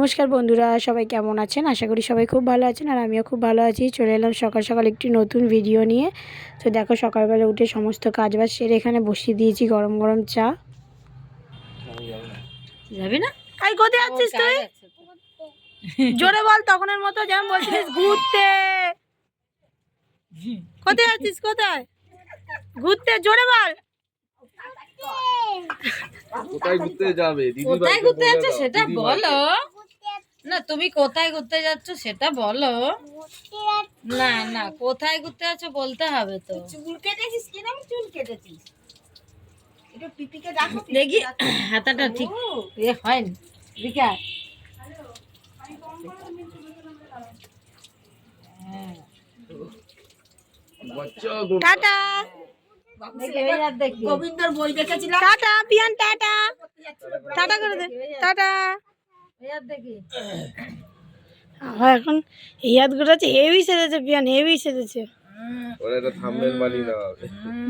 নমস্কার বন্ধুরা, সবাই কেমন আছেন? আশা করি সবাই খুব ভালো আছেন আর আমিও খুব ভালো আছি। চলে এলাম সকাল সকাল একটি নতুন ভিডিও নিয়ে। তো দেখো, সকালবেলা উঠে সমস্ত কাজবাজ সেরে এখানে বসিয়ে দিয়েছি গরম গরম চা। যাবি না? আই কোথায় যাচ্ছিস তুই? জোরে বল, তখনের মতো যেমন বলছিস ঘুরতে। কোথায় যাচ্ছিস? কোথায় ঘুরতে? জোরে বল। কোথায় ঘুরতে যাবে? কোথায় ঘুরতে যাচ্ছ সেটা বলো না। তুমি কোথায় ঘুরতে যাচ্ছ সেটা বলো না। না, কোথায় ঘুরতে যাচ্ছ বলতে হবে তো। চুল কেটেছিস কি না? চুল কেটেছিস একটু পিপিকে দেখো দেখি হাতাটা ঠিক হয়নি। রিকা টাটা। গোবিন্দর বই দেখেছিলাম। Tata পিয়ান, tata. টাটা করে দে, টাটা। দেখি এখন এই হাত গোটাচ্ছে। হেভি সেজেছে পিয়ান, হেভি সেজেছে। ওরা এটা থাম্বনেল বানিয়ে দেওয়া হবে।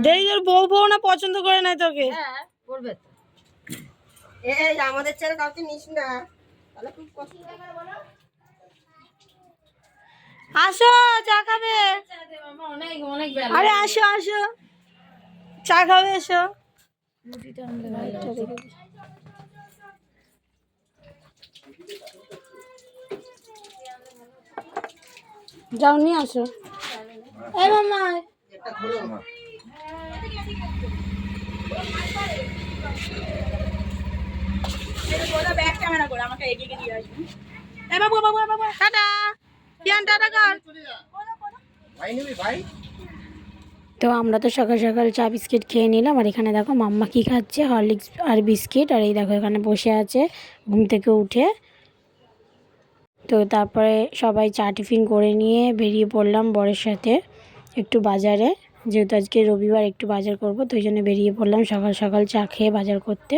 দেখি তোর বউ বউ না পছন্দ করে নাই তোকে। হ্যাঁ করবে তো। এই আমাদের ছেলে কাউকে নিস না, তাহলে খুব কষ্ট হবে। বলো আসো চা খাবে। অনেক অনেক বেলা। আরে আসো আসো, চা খাবে, এসো। যাও নিয়ে আসো। এই মামা, ব্যাক ক্যামেরা করে আমাকে এগিয়ে দিয়ে আসবি। এই বাবু বাবু বাবু, টাটা পিয়ান, টাটা কর। তো আমরা তো সকাল সকাল চা বিস্কিট খেয়ে নিলাম। আর এখানে দেখো মাম্মা কি খাচ্ছে, হরলিক্স আর বিস্কিট। আর এই দেখো এখানে বসে আছে ঘুম থেকে উঠে। তো তারপরে সবাই চা টিফিন করে নিয়ে বেরিয়ে পড়লাম বরের সাথে একটু বাজারে। যেহেতু আজকে রবিবার একটু বাজার করব, তো ওই জন্য বেরিয়ে পড়লাম সকাল সকাল চা খেয়ে বাজার করতে।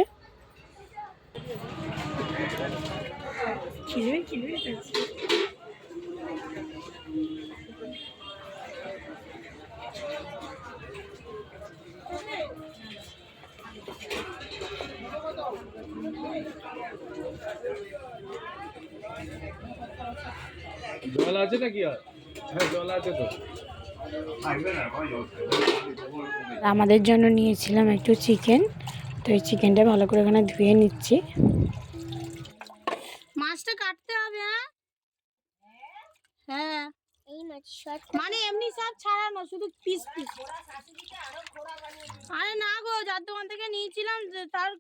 জল আছে নাকি? আর হ্যাঁ, জল আছে তো। আমাদের জন্য নিয়েছিলাম একটু চিকেন। তো এই চিকেনটা ভালো করে এখানে ধুয়ে নিচ্ছি। মাছটা কাটতে হবে। হ্যাঁ মানে এমনি সব ছাড়ানো, শুধু পিস পিস। আরে না গো, যার দোকান থেকে নিয়েছিলাম তার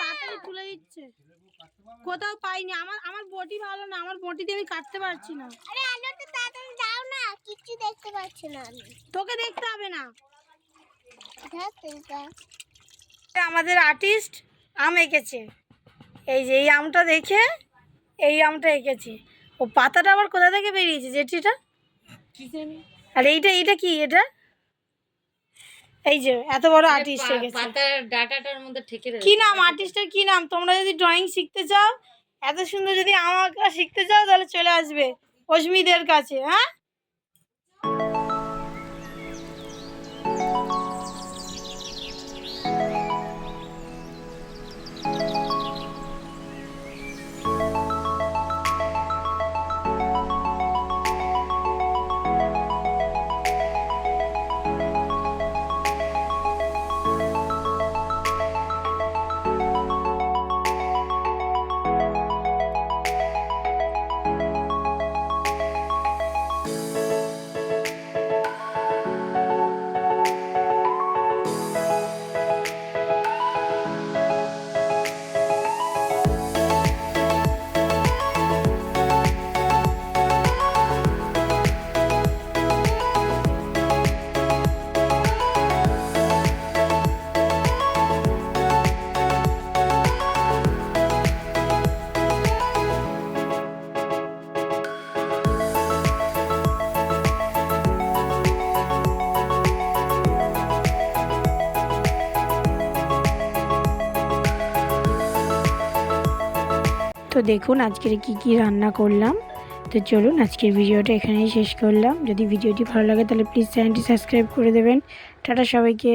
তাড়াতাড়ি তুলে দিচ্ছে। কোথাও পাইনি। আমার বটি ভালো না, আমার বটি দিয়ে আমি কাটতে পারছি না। আরে আলোটা তাড়াতাড়ি দাও না, কিছু দেখতে পাচ্ছি না আমি। তোকে দেখতে হবে না। দেখ আমাদের আর্টিস্ট আম এঁকেছে। এই যে এই আমটা দেখে এই আমটা এঁকেছে। ও পাতাটা আবার কোথা থেকে বেরিয়েছে যেটিটা? আর এইটা কি? এটা এই যে এত বড় আর্টিস্ট এঁকেছে। পাতার ডাটাটার মধ্যে ঠেকে কি নাম আর্টিস্টের? কি নাম? তোমরা যদি ড্রয়িং শিখতে চাও, এত সুন্দর যদি আম আঁকা শিখতে চাও, তাহলে চলে আসবে অস্মিদের কাছে। হ্যাঁ, তো দেখুন আজকের কি রান্না করলাম। তো চলুন আজকের ভিডিওটা এখানেই শেষ করলাম। যদি ভিডিওটি ভালো লাগে তাহলে প্লিজ চ্যানেলটি সাবস্ক্রাইব করে দেবেন। টাটা সবাইকে।